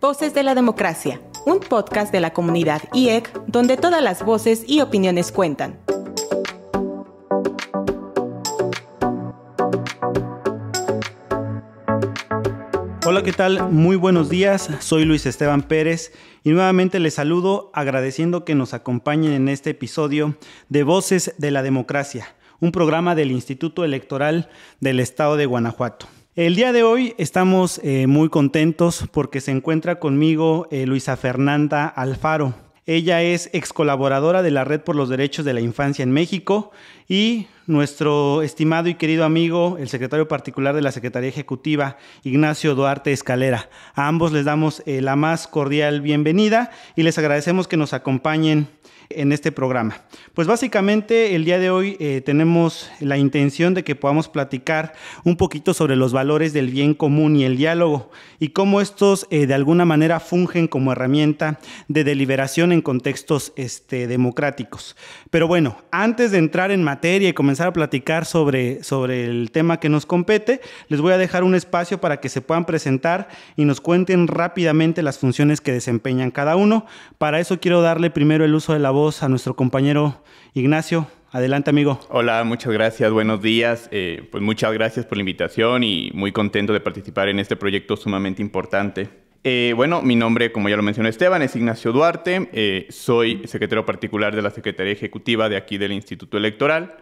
Voces de la Democracia, un podcast de la comunidad IEC donde todas las voces y opiniones cuentan. Hola, ¿qué tal? Muy buenos días, soy Luis Esteban Pérez y nuevamente les saludo agradeciendo que nos acompañen en este episodio de Voces de la Democracia, un programa del Instituto Electoral del Estado de Guanajuato. El día de hoy estamos muy contentos porque se encuentra conmigo Luisa Fernanda Alfaro. Ella es ex colaboradora de la Red por los Derechos de la Infancia en México y nuestro estimado y querido amigo, el secretario particular de la Secretaría Ejecutiva, Ignacio Duarte Escalera. A ambos les damos la más cordial bienvenida y les agradecemos que nos acompañen en este programa. Pues básicamente el día de hoy tenemos la intención de que podamos platicar un poquito sobre los valores del bien común y el diálogo y cómo estos de alguna manera fungen como herramienta de deliberación en contextos democráticos. Pero bueno, antes de entrar en materia y comenzar a platicar sobre el tema que nos compete, les voy a dejar un espacio para que se puedan presentar y nos cuenten rápidamente las funciones que desempeñan cada uno. Para eso quiero darle primero el uso de la voz a nuestro compañero Ignacio. Adelante, amigo. Hola, muchas gracias, buenos días. Pues muchas gracias por la invitación y muy contento de participar en este proyecto sumamente importante. Bueno, mi nombre, como ya lo mencionó Esteban, es Ignacio Duarte. Soy secretario particular de la Secretaría Ejecutiva de aquí del Instituto Electoral.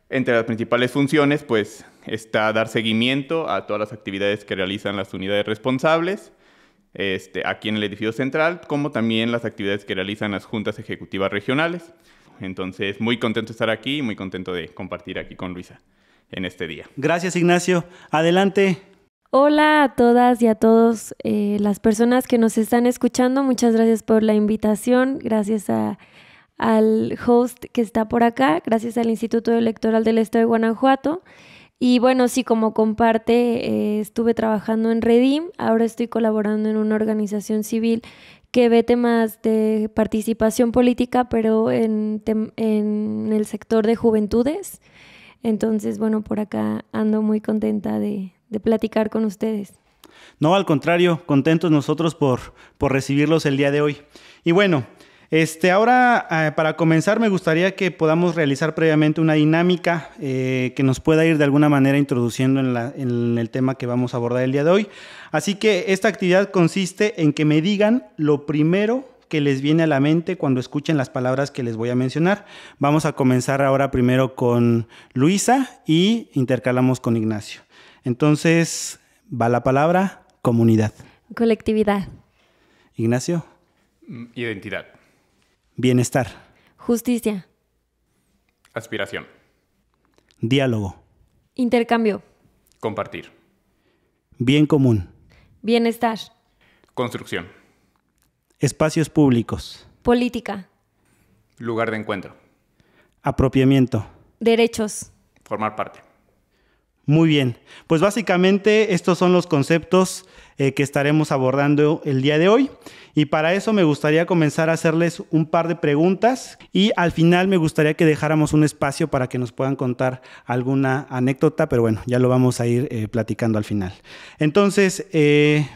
Entre las principales funciones, pues, está dar seguimiento a todas las actividades que realizan las unidades responsables, aquí en el edificio central, como también las actividades que realizan las juntas ejecutivas regionales. Entonces, muy contento de estar aquí y muy contento de compartir aquí con Luisa en este día. Gracias, Ignacio. Adelante. Hola a todas y a todos las personas que nos están escuchando. Muchas gracias por la invitación. Gracias al host que está por acá. Gracias al Instituto Electoral del Estado de Guanajuato. Y bueno, sí, como comparte, estuve trabajando en Redim, ahora estoy colaborando en una organización civil que ve temas de participación política, pero en el sector de juventudes. Entonces, bueno, por acá ando muy contenta de platicar con ustedes. No, al contrario, contentos nosotros por recibirlos el día de hoy. Y bueno, ahora para comenzar me gustaría que podamos realizar previamente una dinámica que nos pueda ir de alguna manera introduciendo en el tema que vamos a abordar el día de hoy. Así que esta actividad consiste en que me digan lo primero que les viene a la mente cuando escuchen las palabras que les voy a mencionar. Vamos a comenzar ahora primero con Luisa y intercalamos con Ignacio. Entonces, va la palabra comunidad. Colectividad. Ignacio. Identidad. Bienestar. Justicia. Aspiración. Diálogo. Intercambio. Compartir. Bien común. Bienestar. Construcción. Espacios públicos. Política. Lugar de encuentro. Apropiamiento. Derechos. Formar parte. Muy bien, pues básicamente estos son los conceptos que estaremos abordando el día de hoy y para eso me gustaría comenzar a hacerles un par de preguntas y al final me gustaría que dejáramos un espacio para que nos puedan contar alguna anécdota, pero bueno, ya lo vamos a ir platicando al final. Entonces,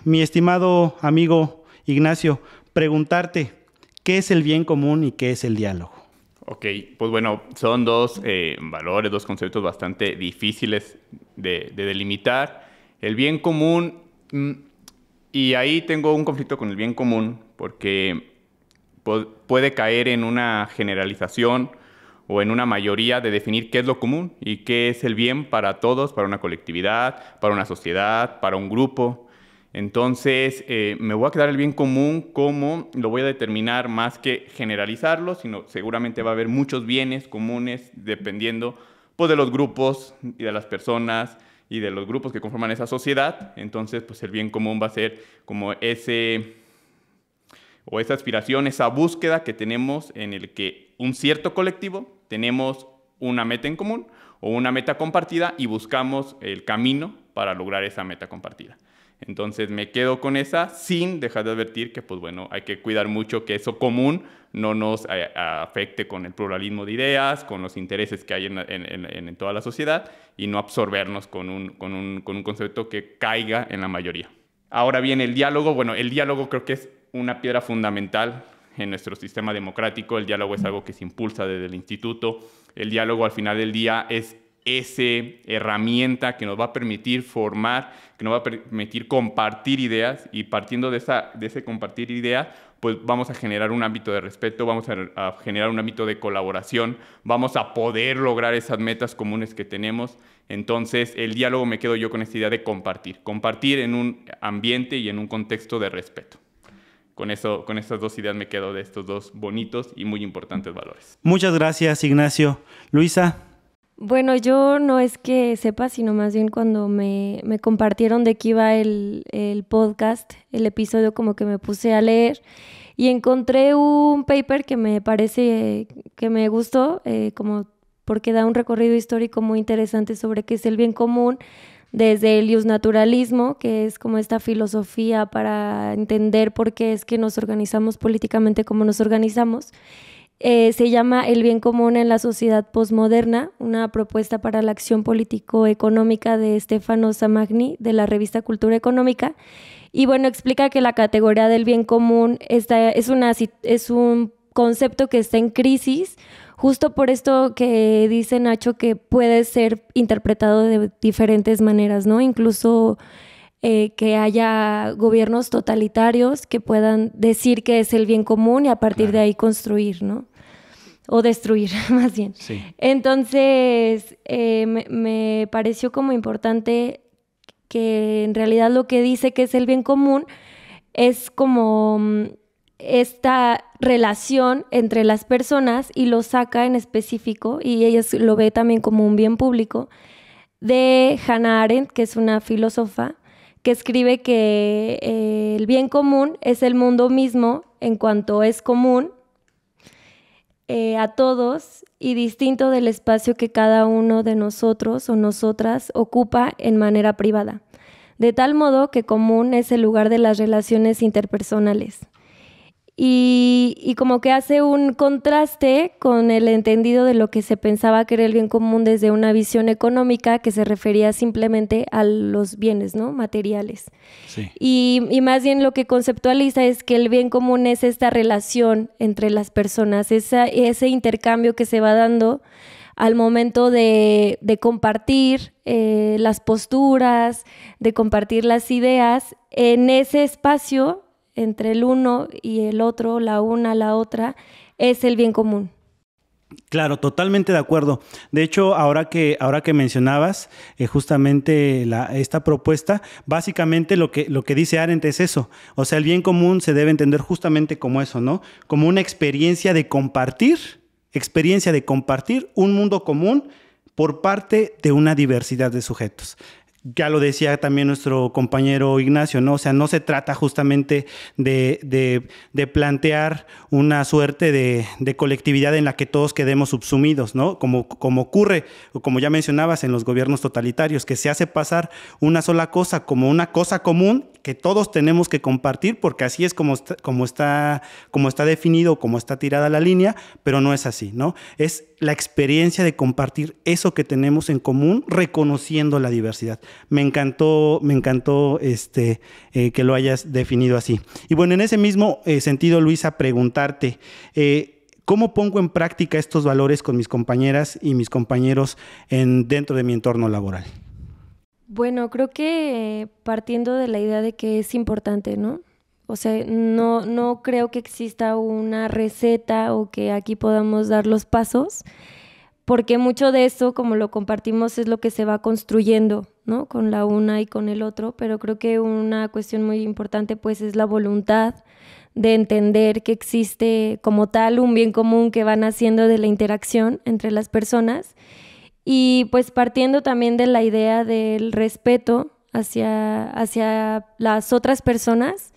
mi estimado amigo Ignacio, preguntarte, ¿qué es el bien común y qué es el diálogo? Ok, pues bueno, son dos valores, dos conceptos bastante difíciles de delimitar. El bien común, y ahí tengo un conflicto con el bien común, porque puede caer en una generalización o en una mayoría de definir qué es lo común y qué es el bien para todos, para una colectividad, para una sociedad, para un grupo. Entonces, me voy a quedar el bien común como lo voy a determinar más que generalizarlo, sino seguramente va a haber muchos bienes comunes dependiendo pues, de los grupos y de las personas y de los grupos que conforman esa sociedad. Entonces, pues el bien común va a ser como esa aspiración, esa búsqueda que tenemos en el que un cierto colectivo tenemos una meta en común o una meta compartida y buscamos el camino para lograr esa meta compartida. Entonces me quedo con esa sin dejar de advertir que pues bueno, hay que cuidar mucho que eso común no nos afecte con el pluralismo de ideas, con los intereses que hay en toda la sociedad y no absorbernos con un concepto que caiga en la mayoría. Ahora bien, el diálogo creo que es una piedra fundamental en nuestro sistema democrático. El diálogo es algo que se impulsa desde el instituto. El diálogo al final del día es esa herramienta que nos va a permitir formar, que nos va a permitir compartir ideas, y partiendo de ese compartir ideas, pues vamos a generar un ámbito de respeto, vamos a generar un ámbito de colaboración, vamos a poder lograr esas metas comunes que tenemos. Entonces, el diálogo, me quedo yo con esta idea de compartir en un ambiente y en un contexto de respeto. Con estas dos ideas me quedo de estos dos bonitos y muy importantes valores. Muchas gracias, Ignacio. Luisa. Bueno, yo no es que sepa, sino más bien cuando me compartieron de qué iba el podcast, el episodio, como que me puse a leer y encontré un paper que me parece que me gustó, como porque da un recorrido histórico muy interesante sobre qué es el bien común, desde el iusnaturalismo, que es como esta filosofía para entender por qué es que nos organizamos políticamente como nos organizamos. Se llama El bien común en la sociedad postmoderna, una propuesta para la acción político-económica de Stefano Samagni, de la revista Cultura Económica. Y bueno, explica que la categoría del bien común es un concepto que está en crisis, justo por esto que dice Nacho, que puede ser interpretado de diferentes maneras, ¿no? Incluso que haya gobiernos totalitarios que puedan decir que es el bien común y a partir de ahí construir, ¿no? O destruir, más bien. Sí. Entonces, me pareció como importante que en realidad lo que dice que es el bien común es como esta relación entre las personas, y lo saca en específico, y ella lo ve también como un bien público, de Hannah Arendt, que es una filósofa, que escribe que el bien común es el mundo mismo en cuanto es común a todos y distinto del espacio que cada uno de nosotros o nosotras ocupa en manera privada, de tal modo que común es el lugar de las relaciones interpersonales. Y como que hace un contraste con el entendido de lo que se pensaba que era el bien común desde una visión económica que se refería simplemente a los bienes, ¿no? Materiales. Sí. Y más bien lo que conceptualiza es que el bien común es esta relación entre las personas, ese intercambio que se va dando al momento de compartir las posturas, de compartir las ideas en ese espacio entre el uno y el otro, la una, la otra, es el bien común. Claro, totalmente de acuerdo. De hecho, ahora que mencionabas justamente esta propuesta, básicamente lo que dice Arendt es eso. O sea, el bien común se debe entender justamente como eso, ¿no? Como una experiencia de compartir un mundo común por parte de una diversidad de sujetos. Ya lo decía también nuestro compañero Ignacio, ¿no? O sea, no se trata justamente de plantear una suerte de colectividad en la que todos quedemos subsumidos, ¿no? Como ocurre, o como ya mencionabas, en los gobiernos totalitarios, que se hace pasar una sola cosa como una cosa común que todos tenemos que compartir, porque así es como está definido, como está tirada la línea, pero no es así, ¿no? Es la experiencia de compartir eso que tenemos en común, reconociendo la diversidad. Me encantó que lo hayas definido así. Y bueno, en ese mismo sentido, Luisa, preguntarte, ¿cómo pongo en práctica estos valores con mis compañeras y mis compañeros dentro de mi entorno laboral? Bueno, creo que partiendo de la idea de que es importante, ¿no? O sea, no creo que exista una receta o que aquí podamos dar los pasos, porque mucho de esto, como lo compartimos, es lo que se va construyendo, ¿no? Con la una y con el otro, pero creo que una cuestión muy importante pues es la voluntad de entender que existe como tal un bien común que va naciendo de la interacción entre las personas, y pues partiendo también de la idea del respeto hacia las otras personas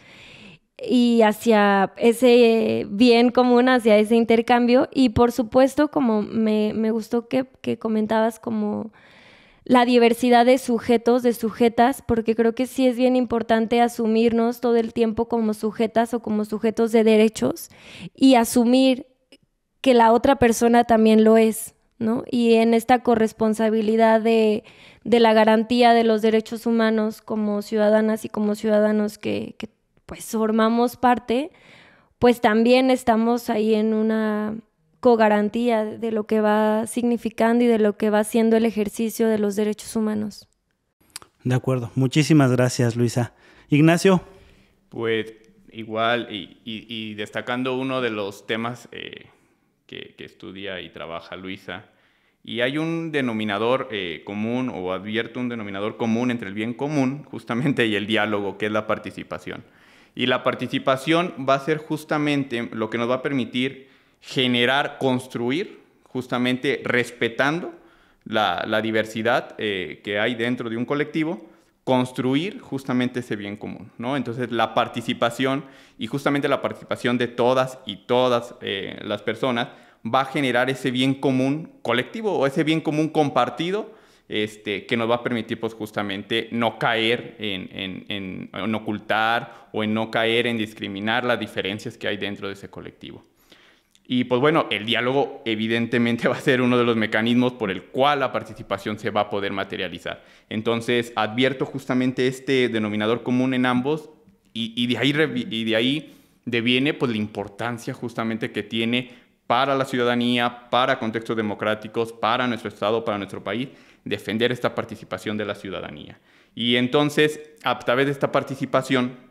y hacia ese bien común, hacia ese intercambio. Y por supuesto, como me gustó que comentabas como la diversidad de sujetos, de sujetas, porque creo que sí es bien importante asumirnos todo el tiempo como sujetas o como sujetos de derechos y asumir que la otra persona también lo es, ¿no? Y en esta corresponsabilidad de la garantía de los derechos humanos como ciudadanas y como ciudadanos que pues formamos parte, pues también estamos ahí en una cogarantía de lo que va significando y de lo que va siendo el ejercicio de los derechos humanos. De acuerdo. Muchísimas gracias, Luisa. Ignacio. Pues igual, y destacando uno de los temas que estudia y trabaja Luisa, y hay un denominador común, o advierto un denominador común entre el bien común justamente y el diálogo, que es la participación. Y la participación va a ser justamente lo que nos va a permitir generar, construir, justamente respetando la diversidad que hay dentro de un colectivo, construir justamente ese bien común, ¿no? Entonces la participación, y justamente la participación de todas y todas las personas, va a generar ese bien común colectivo o ese bien común compartido, que nos va a permitir pues justamente no caer en ocultar o en no caer en discriminar las diferencias que hay dentro de ese colectivo. Y pues bueno, el diálogo evidentemente va a ser uno de los mecanismos por el cual la participación se va a poder materializar. Entonces advierto justamente este denominador común en ambos, y de ahí deviene pues la importancia justamente que tiene para la ciudadanía, para contextos democráticos, para nuestro Estado, para nuestro país, defender esta participación de la ciudadanía. Y entonces, a través de esta participación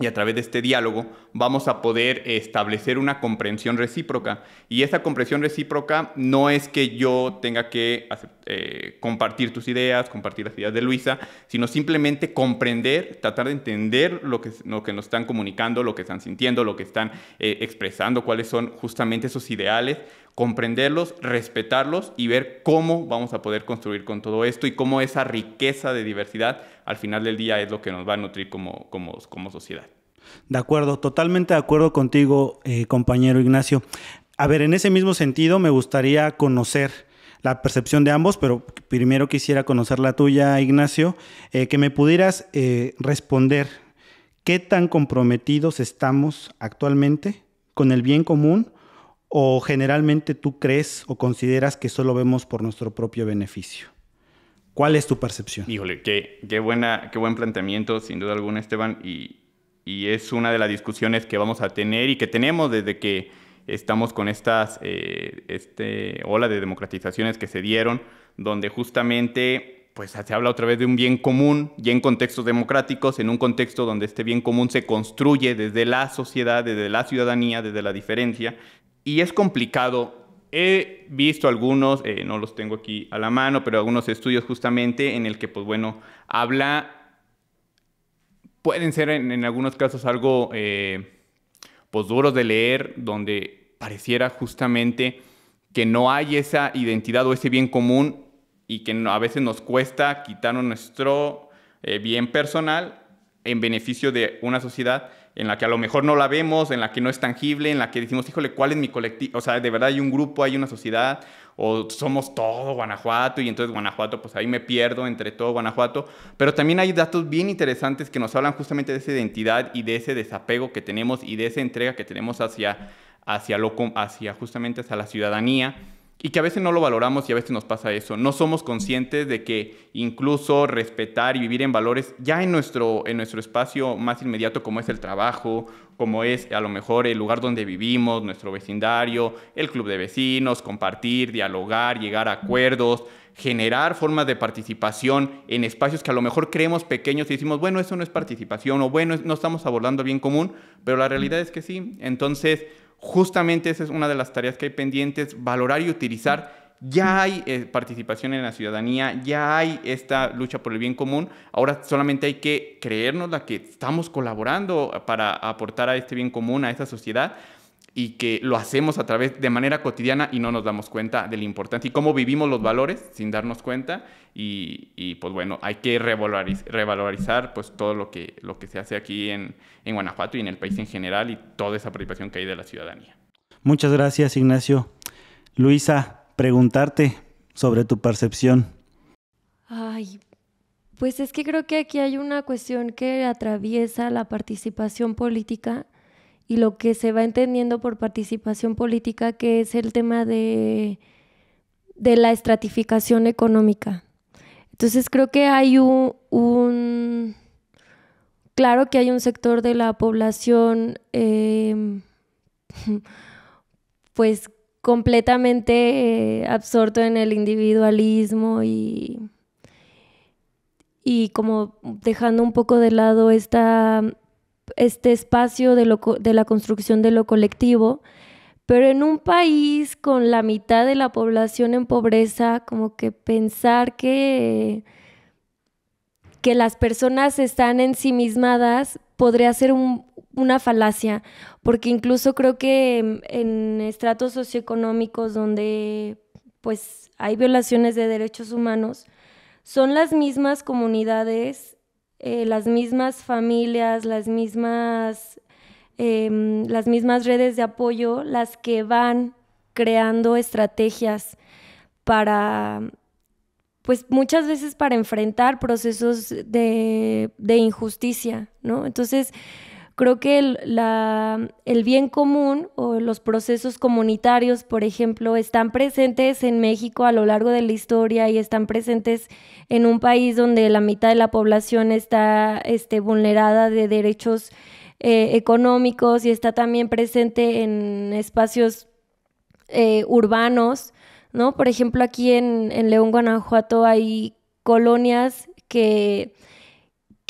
y a través de este diálogo, vamos a poder establecer una comprensión recíproca. Y esa comprensión recíproca no es que yo tenga que compartir tus ideas, compartir las ideas de Luisa, sino simplemente comprender, tratar de entender lo que nos están comunicando, lo que están sintiendo, lo que están expresando, cuáles son justamente esos ideales, comprenderlos, respetarlos y ver cómo vamos a poder construir con todo esto y cómo esa riqueza de diversidad al final del día es lo que nos va a nutrir como sociedad. De acuerdo, totalmente de acuerdo contigo, compañero Ignacio. A ver, en ese mismo sentido me gustaría conocer la percepción de ambos, pero primero quisiera conocer la tuya, Ignacio, que me pudieras responder qué tan comprometidos estamos actualmente con el bien común, o generalmente tú crees o consideras que solo vemos por nuestro propio beneficio. ¿Cuál es tu percepción? Híjole, qué buen planteamiento, sin duda alguna, Esteban, y es una de las discusiones que vamos a tener y que tenemos desde que estamos con estas ola de democratizaciones que se dieron, donde justamente pues, se habla otra vez de un bien común, ya en contextos democráticos, en un contexto donde este bien común se construye desde la sociedad, desde la ciudadanía, desde la diferencia, y es complicado. He visto algunos, no los tengo aquí a la mano, pero algunos estudios justamente en el que, pues bueno, pueden ser en algunos casos algo pues duros de leer, donde pareciera justamente que no hay esa identidad o ese bien común y que a veces nos cuesta quitarnos nuestro bien personal en beneficio de una sociedad en la que a lo mejor no la vemos, en la que no es tangible, en la que decimos, híjole, ¿cuál es mi colectivo? O sea, de verdad hay un grupo, hay una sociedad, o somos todo Guanajuato, y entonces Guanajuato, pues ahí me pierdo entre todo Guanajuato. Pero también hay datos bien interesantes que nos hablan justamente de esa identidad y de ese desapego que tenemos y de esa entrega que tenemos hacia justamente hacia la ciudadanía, y que a veces no lo valoramos y a veces nos pasa eso. No somos conscientes de que incluso respetar y vivir en valores ya en nuestro espacio más inmediato, como es el trabajo, como es a lo mejor el lugar donde vivimos, nuestro vecindario, el club de vecinos, compartir, dialogar, llegar a acuerdos, generar formas de participación en espacios que a lo mejor creemos pequeños y decimos, bueno, eso no es participación, o bueno, no estamos abordando el bien común, pero la realidad es que sí. Entonces, justamente esa es una de las tareas que hay pendientes, valorar y utilizar. Ya hay participación en la ciudadanía, ya hay esta lucha por el bien común. Ahora solamente hay que creernos la que estamos colaborando para aportar a este bien común, a esta sociedad, y que lo hacemos a través de manera cotidiana y no nos damos cuenta de la importancia y cómo vivimos los valores sin darnos cuenta. Y pues bueno, hay que revalorizar pues todo lo que se hace aquí en Guanajuato y en el país en general, y toda esa participación que hay de la ciudadanía. Muchas gracias, Ignacio. Luisa, preguntarte sobre tu percepción. Ay, pues es que creo que aquí hay una cuestión que atraviesa la participación política y lo que se va entendiendo por participación política, que es el tema de de la estratificación económica. Entonces creo que hay claro que hay un sector de la población pues completamente absorto en el individualismo y como dejando un poco de lado este espacio de la construcción de lo colectivo, pero en un país con la mitad de la población en pobreza, como que pensar que las personas están ensimismadas podría ser una falacia, porque incluso creo que en estratos socioeconómicos donde pues hay violaciones de derechos humanos, son las mismas comunidades, las mismas familias, las mismas redes de apoyo, las que van creando estrategias para, pues muchas veces para enfrentar procesos de injusticia, ¿no? Entonces, creo que el bien común o los procesos comunitarios, por ejemplo, están presentes en México a lo largo de la historia y están presentes en un país donde la mitad de la población está vulnerada de derechos económicos y está también presente en espacios urbanos, ¿no? Por ejemplo, aquí en León, Guanajuato, hay colonias que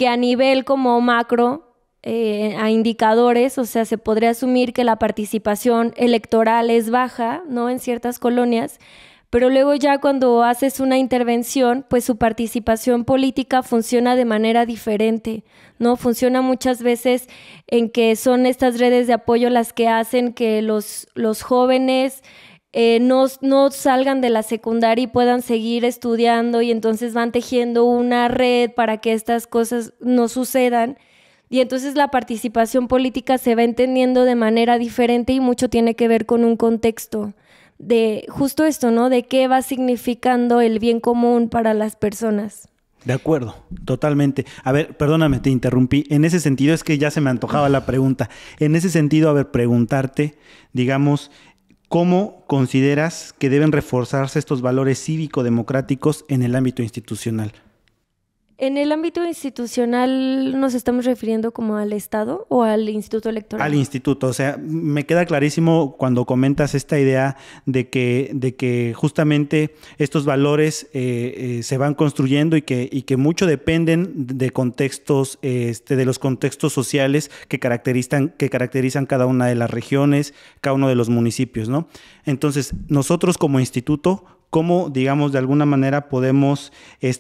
a nivel como macro, a indicadores, o sea, se podría asumir que la participación electoral es baja, ¿no? En ciertas colonias, pero luego ya cuando haces una intervención, pues su participación política funciona de manera diferente, ¿no? Funciona muchas veces en que son estas redes de apoyo las que hacen que los jóvenes no salgan de la secundaria y puedan seguir estudiando, y entonces van tejiendo una red para que estas cosas no sucedan. Y entonces la participación política se va entendiendo de manera diferente y mucho tiene que ver con un contexto de justo esto, ¿no? De qué va significando el bien común para las personas. De acuerdo, totalmente. A ver, perdóname, te interrumpí. En ese sentido, es que ya se me antojaba la pregunta. En ese sentido, a ver, preguntarte, digamos, ¿cómo consideras que deben reforzarse estos valores cívico-democráticos en el ámbito institucional? En el ámbito institucional, ¿nos estamos refiriendo como al Estado o al Instituto Electoral? Al instituto, o sea, me queda clarísimo cuando comentas esta idea de que justamente estos valores se van construyendo y que mucho dependen de contextos, de los contextos sociales que caracterizan cada una de las regiones, cada uno de los municipios, ¿no? Entonces, nosotros como instituto, ¿cómo, digamos, de alguna manera podemos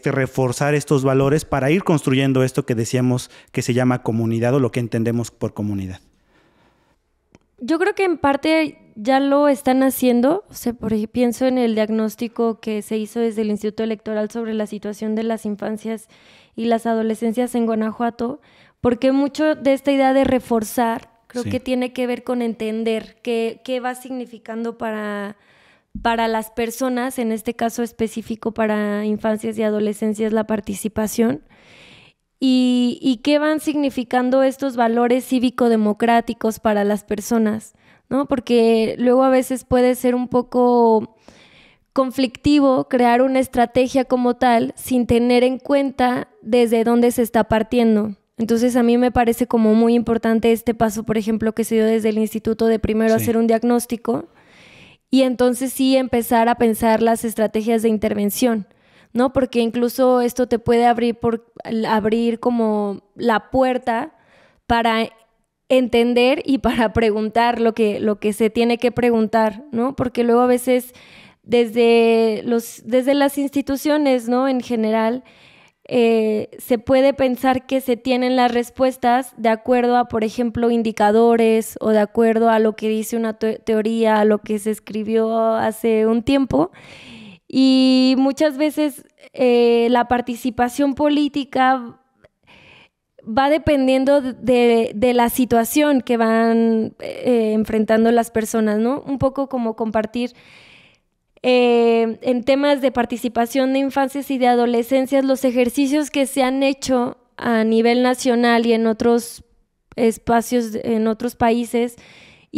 reforzar estos valores para ir construyendo esto que decíamos que se llama comunidad o lo que entendemos por comunidad? Yo creo que en parte ya lo están haciendo. O sea, pienso en el diagnóstico que se hizo desde el Instituto Electoral sobre la situación de las infancias y las adolescencias en Guanajuato, porque mucho de esta idea de reforzar creo que tiene que ver con entender qué va significando para las personas, en este caso específico para infancias y adolescencias, la participación, y qué van significando estos valores cívico-democráticos para las personas, ¿no? Porque luego a veces puede ser un poco conflictivo crear una estrategia como tal sin tener en cuenta desde dónde se está partiendo. Entonces a mí me parece como muy importante este paso, por ejemplo, que se dio desde el instituto de primero hacer un diagnóstico y entonces sí empezar a pensar las estrategias de intervención, ¿no? Porque incluso esto te puede abrir como la puerta para entender y para preguntar lo que se tiene que preguntar, ¿no? Porque luego a veces desde las instituciones, ¿no? En general, se puede pensar que se tienen las respuestas de acuerdo a, por ejemplo, indicadores o de acuerdo a lo que dice una teoría, a lo que se escribió hace un tiempo. Y muchas veces la participación política va dependiendo de la situación que van enfrentando las personas, ¿no? Un poco como compartir en temas de participación de infancias y de adolescencias, los ejercicios que se han hecho a nivel nacional y en otros espacios, en otros países,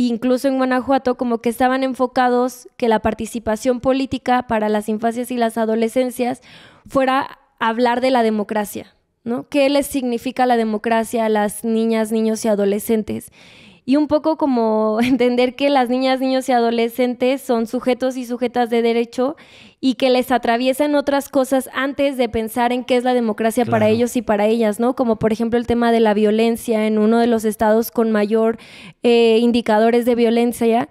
incluso en Guanajuato, como que estaban enfocados que la participación política para las infancias y las adolescencias fuera hablar de la democracia, ¿no? ¿Qué les significa la democracia a las niñas, niños y adolescentes? Y un poco como entender que las niñas, niños y adolescentes son sujetos y sujetas de derecho y que les atraviesan otras cosas antes de pensar en qué es la democracia para ellos y para ellas, ¿no? Como por ejemplo el tema de la violencia en uno de los estados con mayor indicadores de violencia.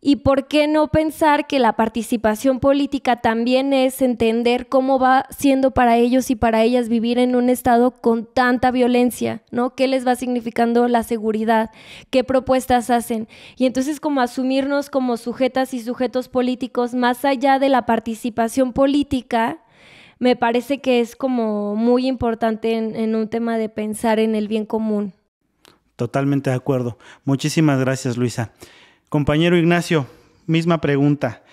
¿Y por qué no pensar que la participación política también es entender cómo va siendo para ellos y para ellas vivir en un estado con tanta violencia, ¿no? ¿Qué les va significando la seguridad? ¿Qué propuestas hacen? Y entonces como asumirnos como sujetas y sujetos políticos más allá de la participación política, me parece que es como muy importante en un tema de pensar en el bien común. Totalmente de acuerdo. Muchísimas gracias, Luisa. Compañero Ignacio, misma pregunta.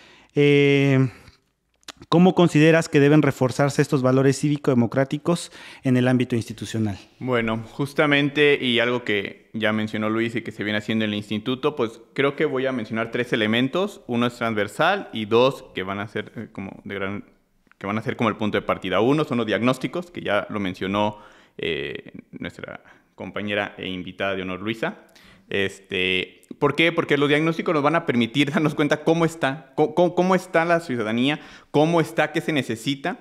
¿Cómo consideras que deben reforzarse estos valores cívico-democráticos en el ámbito institucional? Bueno, justamente, y algo que ya mencionó Luis y que se viene haciendo en el instituto, pues creo que voy a mencionar 3 elementos. Uno es transversal y 2 que van a ser que van a ser como el punto de partida. Uno son los diagnósticos, que ya lo mencionó nuestra compañera e invitada de honor, Luisa. ¿Por qué? Porque los diagnósticos nos van a permitir darnos cuenta cómo está la ciudadanía, cómo está, qué se necesita,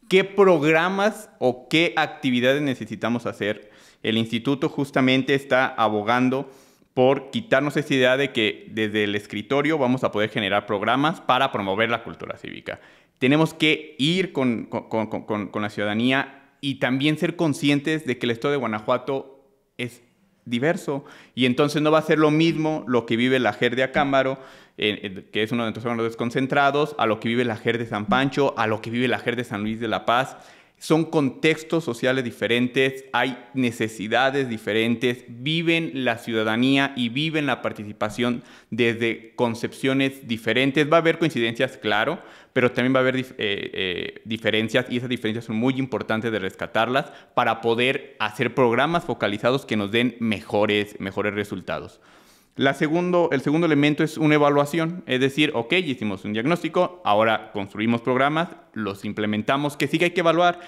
qué programas o qué actividades necesitamos hacer. El instituto justamente está abogando por quitarnos esa idea de que desde el escritorio vamos a poder generar programas para promover la cultura cívica. Tenemos que ir con la ciudadanía y también ser conscientes de que el estado de Guanajuato es diverso, y entonces no va a ser lo mismo lo que vive la JER de Acámbaro, que es uno de nuestros órganos desconcentrados, a lo que vive la JER de San Pancho, a lo que vive la JER de San Luis de la Paz. Son contextos sociales diferentes, hay necesidades diferentes, viven la ciudadanía y viven la participación desde concepciones diferentes. Va a haber coincidencias, claro, pero también va a haber diferencias, y esas diferencias son muy importantes de rescatarlas para poder hacer programas focalizados que nos den mejores resultados. El segundo elemento es una evaluación, es decir, ok, hicimos un diagnóstico, ahora construimos programas, los implementamos, que sí que hay que evaluar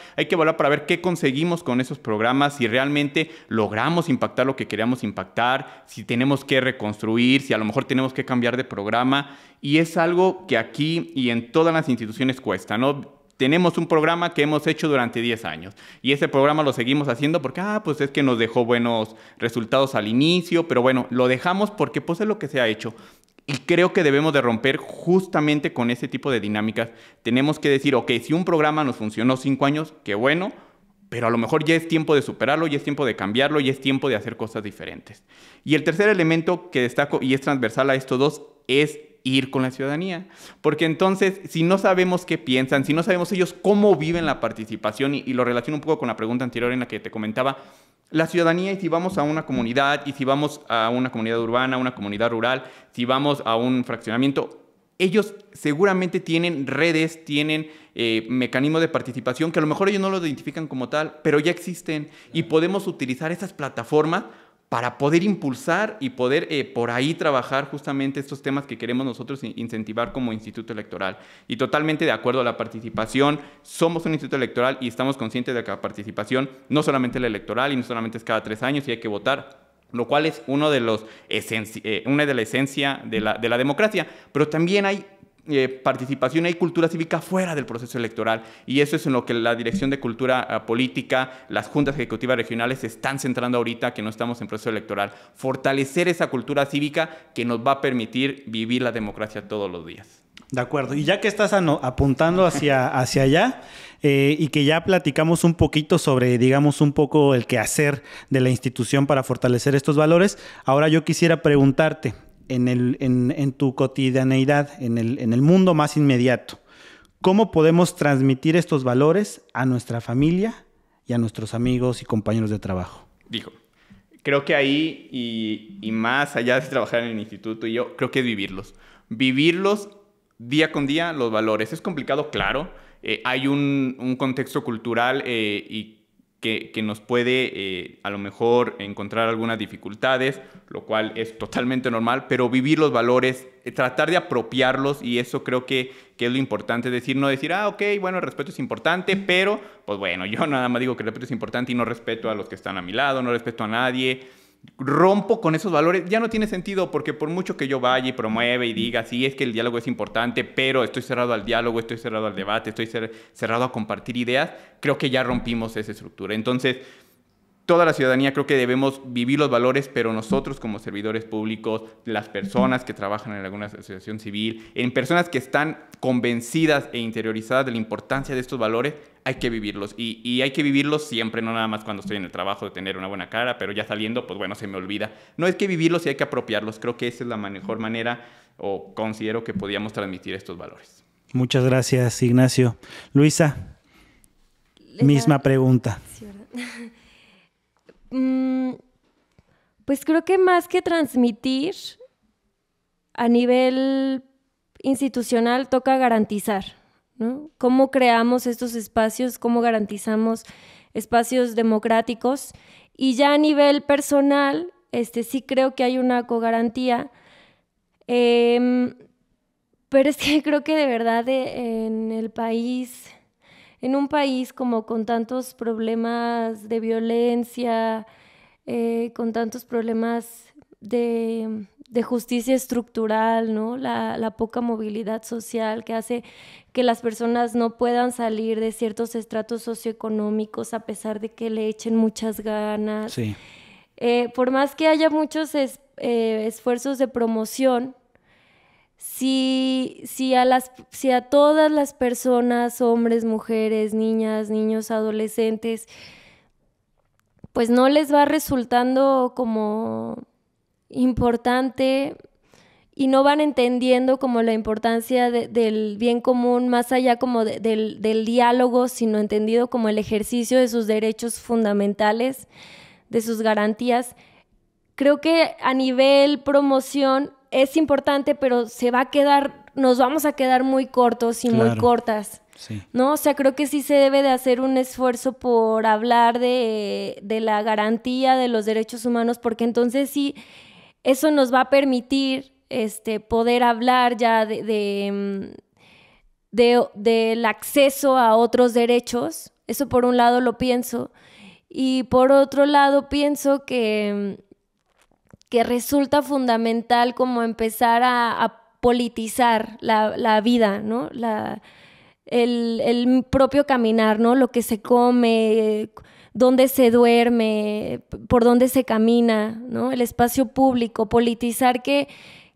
para ver qué conseguimos con esos programas, si realmente logramos impactar lo que queríamos impactar, si tenemos que reconstruir, si a lo mejor tenemos que cambiar de programa, y es algo que aquí y en todas las instituciones cuesta, ¿no? Tenemos un programa que hemos hecho durante 10 años y ese programa lo seguimos haciendo porque, pues es que nos dejó buenos resultados al inicio, pero bueno, lo dejamos porque pues es lo que se ha hecho. Y creo que debemos de romper justamente con ese tipo de dinámicas. Tenemos que decir, ok, si un programa nos funcionó 5 años, qué bueno, pero a lo mejor ya es tiempo de superarlo, ya es tiempo de cambiarlo, ya es tiempo de hacer cosas diferentes. Y el tercer elemento que destaco y es transversal a estos dos es ir con la ciudadanía, porque entonces si no sabemos qué piensan, si no sabemos ellos cómo viven la participación, y lo relaciono un poco con la pregunta anterior en la que te comentaba, la ciudadanía, y si vamos a una comunidad, y si vamos a una comunidad urbana, una comunidad rural, si vamos a un fraccionamiento, ellos seguramente tienen redes, tienen mecanismos de participación que a lo mejor ellos no los identifican como tal, pero ya existen y podemos utilizar esas plataformas para poder impulsar y poder por ahí trabajar justamente estos temas que queremos nosotros incentivar como instituto electoral. Y totalmente de acuerdo a la participación, somos un instituto electoral y estamos conscientes de que la participación no solamente es la electoral y no solamente es cada 3 años y hay que votar, lo cual es una de la esencia de la democracia, pero también hay participación, hay cultura cívica fuera del proceso electoral, y eso es en lo que la Dirección de Cultura Política, las juntas ejecutivas regionales se están centrando ahorita que no estamos en proceso electoral, fortalecer esa cultura cívica que nos va a permitir vivir la democracia todos los días. De acuerdo, y ya que estás apuntando hacia allá, y que ya platicamos un poquito sobre, digamos, un poco el quehacer de la institución para fortalecer estos valores, ahora yo quisiera preguntarte, en tu cotidianeidad, en el mundo más inmediato, ¿cómo podemos transmitir estos valores a nuestra familia y a nuestros amigos y compañeros de trabajo? Creo que ahí, y más allá de trabajar en el instituto, yo creo que es vivirlos día con día, los valores. Es complicado, claro, hay un contexto cultural y que nos puede a lo mejor encontrar algunas dificultades, lo cual es totalmente normal, pero vivir los valores, tratar de apropiarlos, y eso creo que es lo importante, no decir, ok, bueno, el respeto es importante, pero, pues bueno, yo nada más digo que el respeto es importante y no respeto a los que están a mi lado, no respeto a nadie. Rompo con esos valores, ya no tiene sentido, porque por mucho que yo vaya y promueva y diga, sí, es que el diálogo es importante, pero estoy cerrado al diálogo, estoy cerrado al debate, estoy cerrado a compartir ideas, creo que ya rompimos esa estructura. Entonces, toda la ciudadanía creo que debemos vivir los valores, pero nosotros como servidores públicos, las personas que trabajan en alguna asociación civil, en personas que están convencidas e interiorizadas de la importancia de estos valores, hay que vivirlos. Y hay que vivirlos siempre, no nada más cuando estoy en el trabajo de tener una buena cara, pero ya saliendo, pues bueno, se me olvida. No, es que vivirlos y hay que apropiarlos. Creo que esa es la mejor manera, o considero que podíamos transmitir estos valores. Muchas gracias, Ignacio. Luisa, misma pregunta. Sí, ¿verdad? Pues creo que más que transmitir, a nivel institucional toca garantizar, ¿no? ¿Cómo creamos estos espacios? ¿Cómo garantizamos espacios democráticos? Y ya a nivel personal, sí creo que hay una cogarantía, pero es que creo que de verdad en el país... En un país como con tantos problemas de violencia, con tantos problemas de justicia estructural, ¿no? La poca movilidad social que hace que las personas no puedan salir de ciertos estratos socioeconómicos a pesar de que le echen muchas ganas. Sí. Por más que haya muchos esfuerzos de promoción, si a todas las personas, hombres, mujeres, niñas, niños, adolescentes, pues no les va resultando como importante y no van entendiendo como la importancia del bien común, más allá como del diálogo, sino entendido como el ejercicio de sus derechos fundamentales, de sus garantías. Creo que a nivel promoción es importante, pero nos vamos a quedar muy cortos y claro, muy cortas, sí, ¿no? O sea, creo que sí se debe de hacer un esfuerzo por hablar de la garantía de los derechos humanos, porque entonces sí, eso nos va a permitir poder hablar ya del acceso a otros derechos. Eso por un lado lo pienso. Y por otro lado pienso que resulta fundamental como empezar a politizar la vida, ¿no? El propio caminar, ¿no? Lo que se come, dónde se duerme, por dónde se camina, ¿no? El espacio público, politizar que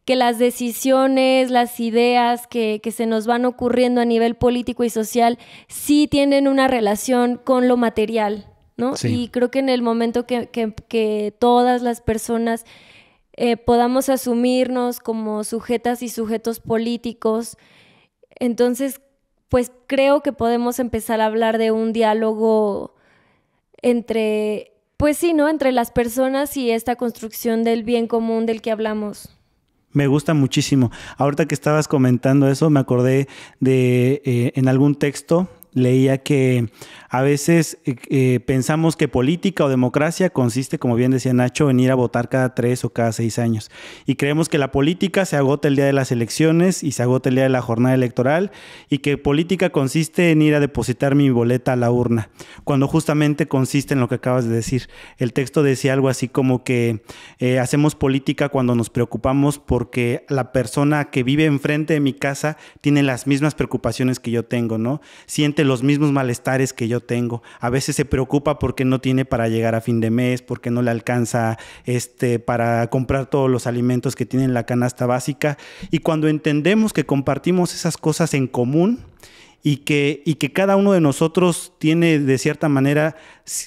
las decisiones, las ideas que se nos van ocurriendo a nivel político y social sí tienen una relación con lo material, ¿no? Sí. Y creo que en el momento que todas las personas podamos asumirnos como sujetas y sujetos políticos, entonces pues creo que podemos empezar a hablar de un diálogo entre, pues sí, ¿no? Entre las personas y esta construcción del bien común del que hablamos. Me gusta muchísimo. Ahorita que estabas comentando eso, me acordé de en algún texto leía que a veces pensamos que política o democracia consiste, como bien decía Nacho, en ir a votar cada 3 o cada 6 años. Y creemos que la política se agota el día de las elecciones y se agota el día de la jornada electoral, y que política consiste en ir a depositar mi boleta a la urna, cuando justamente consiste en lo que acabas de decir. El texto decía algo así como que hacemos política cuando nos preocupamos porque la persona que vive enfrente de mi casa tiene las mismas preocupaciones que yo tengo, ¿no? Siente los mismos malestares que yo tengo. A veces se preocupa porque no tiene para llegar a fin de mes, porque no le alcanza para comprar todos los alimentos que tiene en la canasta básica. Y cuando entendemos que compartimos esas cosas en común y que cada uno de nosotros tiene de cierta manera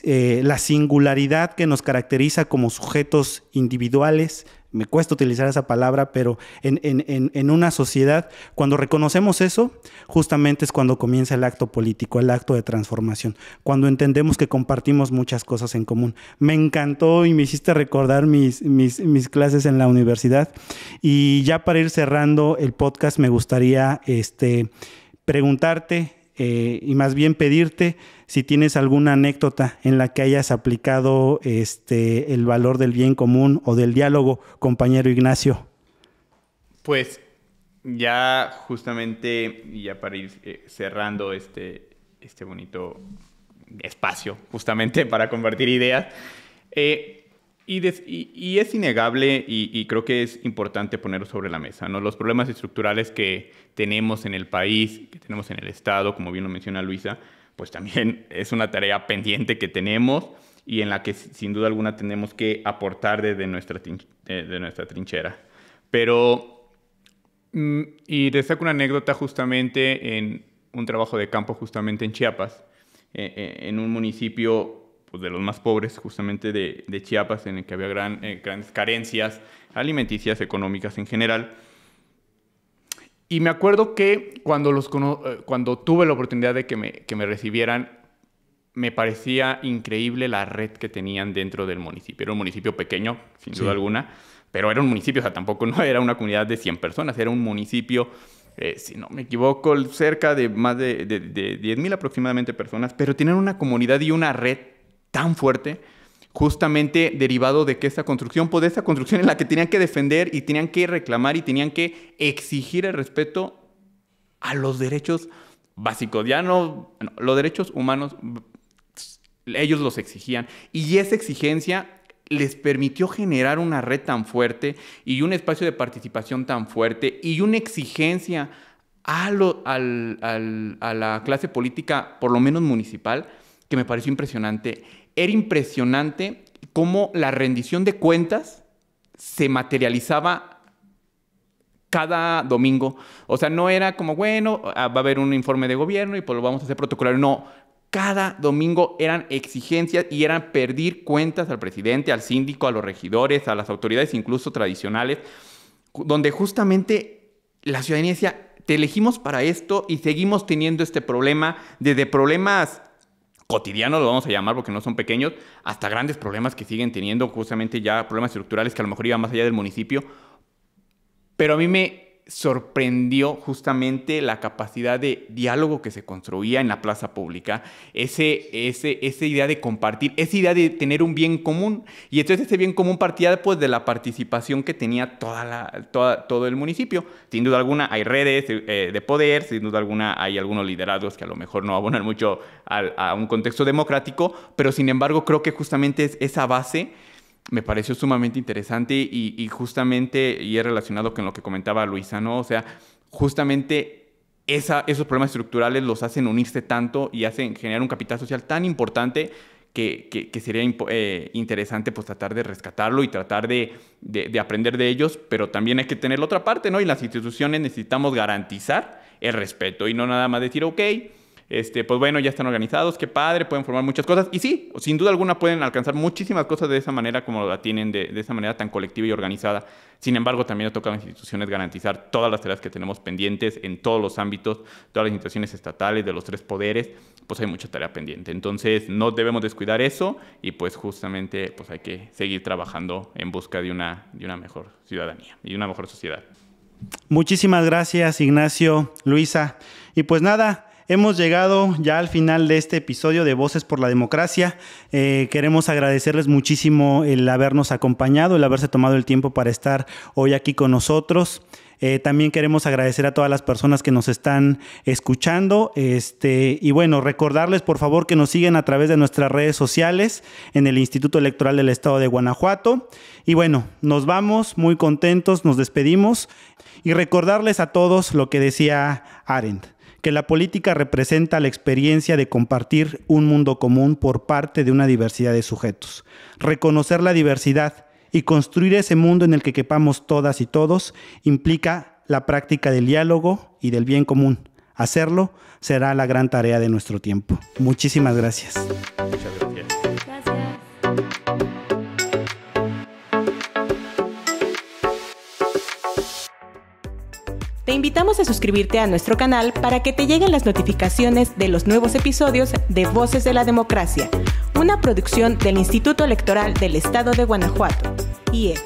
la singularidad que nos caracteriza como sujetos individuales, me cuesta utilizar esa palabra, pero en una sociedad, cuando reconocemos eso, justamente es cuando comienza el acto político, el acto de transformación, cuando entendemos que compartimos muchas cosas en común. Me encantó y me hiciste recordar mis clases en la universidad. Y ya para ir cerrando el podcast, me gustaría preguntarte, y más bien pedirte si tienes alguna anécdota en la que hayas aplicado el valor del bien común o del diálogo, compañero Ignacio. Pues ya justamente, ya para ir cerrando este bonito espacio justamente para compartir ideas, y es innegable y creo que es importante ponerlo sobre la mesa, ¿no? Los problemas estructurales que tenemos en el país, que tenemos en el Estado, como bien lo menciona Luisa, pues también es una tarea pendiente que tenemos y en la que sin duda alguna tenemos que aportar desde nuestra trinchera. Pero, y destaco una anécdota justamente en un trabajo de campo justamente en Chiapas, en un municipio pues, de los más pobres justamente de Chiapas, en el que había grandes carencias alimenticias, económicas en general. Y me acuerdo que cuando tuve la oportunidad de que me recibieran, me parecía increíble la red que tenían dentro del municipio. Era un municipio pequeño, sin duda alguna, pero era un municipio, o sea, tampoco no era una comunidad de 100 personas, era un municipio, si no me equivoco, cerca de más de 10,000 aproximadamente personas, pero tenían una comunidad y una red tan fuerte, justamente derivado de que esa construcción, pues de esa construcción en la que tenían que defender y tenían que reclamar y tenían que exigir el respeto a los derechos básicos. Ya no, los derechos humanos, ellos los exigían. Y esa exigencia les permitió generar una red tan fuerte y un espacio de participación tan fuerte y una exigencia a la clase política, por lo menos municipal, que me pareció impresionante. Era impresionante cómo la rendición de cuentas se materializaba cada domingo. O sea, no era como, bueno, va a haber un informe de gobierno y pues lo vamos a hacer protocolario. No, cada domingo eran exigencias y eran pedir cuentas al presidente, al síndico, a los regidores, a las autoridades incluso tradicionales, donde justamente la ciudadanía decía, te elegimos para esto y seguimos teniendo este problema, desde problemas cotidianos, lo vamos a llamar porque no son pequeños, hasta grandes problemas que siguen teniendo, justamente ya problemas estructurales que a lo mejor iban más allá del municipio. Pero a mí me sorprendió justamente la capacidad de diálogo que se construía en la plaza pública, esa idea de compartir, esa idea de tener un bien común. Y entonces ese bien común partía pues, de la participación que tenía todo el municipio. Sin duda alguna hay redes de poder, sin duda alguna hay algunos liderazgos que a lo mejor no abonan mucho a un contexto democrático, pero sin embargo creo que justamente es esa base me pareció sumamente interesante y justamente, y es relacionado con lo que comentaba Luisa, ¿no? O sea, justamente esos problemas estructurales los hacen unirse tanto y hacen generar un capital social tan importante que sería interesante pues tratar de rescatarlo y tratar de aprender de ellos, pero también hay que tener la otra parte, ¿no? Y las instituciones necesitamos garantizar el respeto y no nada más decir, ok, pues bueno, ya están organizados, qué padre, pueden formar muchas cosas. Y sí, sin duda alguna pueden alcanzar muchísimas cosas de esa manera como la tienen, de esa manera tan colectiva y organizada. Sin embargo, también le toca a las instituciones garantizar todas las tareas que tenemos pendientes en todos los ámbitos, todas las instituciones estatales, de los 3 poderes, pues hay mucha tarea pendiente. Entonces, no debemos descuidar eso y pues justamente pues hay que seguir trabajando en busca de una mejor ciudadanía y una mejor sociedad. Muchísimas gracias, Ignacio, Luisa. Y pues nada, hemos llegado ya al final de este episodio de Voces por la Democracia. Queremos agradecerles muchísimo el habernos acompañado, el haberse tomado el tiempo para estar hoy aquí con nosotros. También queremos agradecer a todas las personas que nos están escuchando. Y bueno, recordarles por favor que nos siguen a través de nuestras redes sociales en el Instituto Electoral del Estado de Guanajuato. Y bueno, nos vamos muy contentos, nos despedimos. Y recordarles a todos lo que decía Arendt, que la política representa la experiencia de compartir un mundo común por parte de una diversidad de sujetos. Reconocer la diversidad y construir ese mundo en el que quepamos todas y todos implica la práctica del diálogo y del bien común. Hacerlo será la gran tarea de nuestro tiempo. Muchísimas gracias. Muchas gracias. Te invitamos a suscribirte a nuestro canal para que te lleguen las notificaciones de los nuevos episodios de Voces de la Democracia, una producción del Instituto Electoral del Estado de Guanajuato, IEG.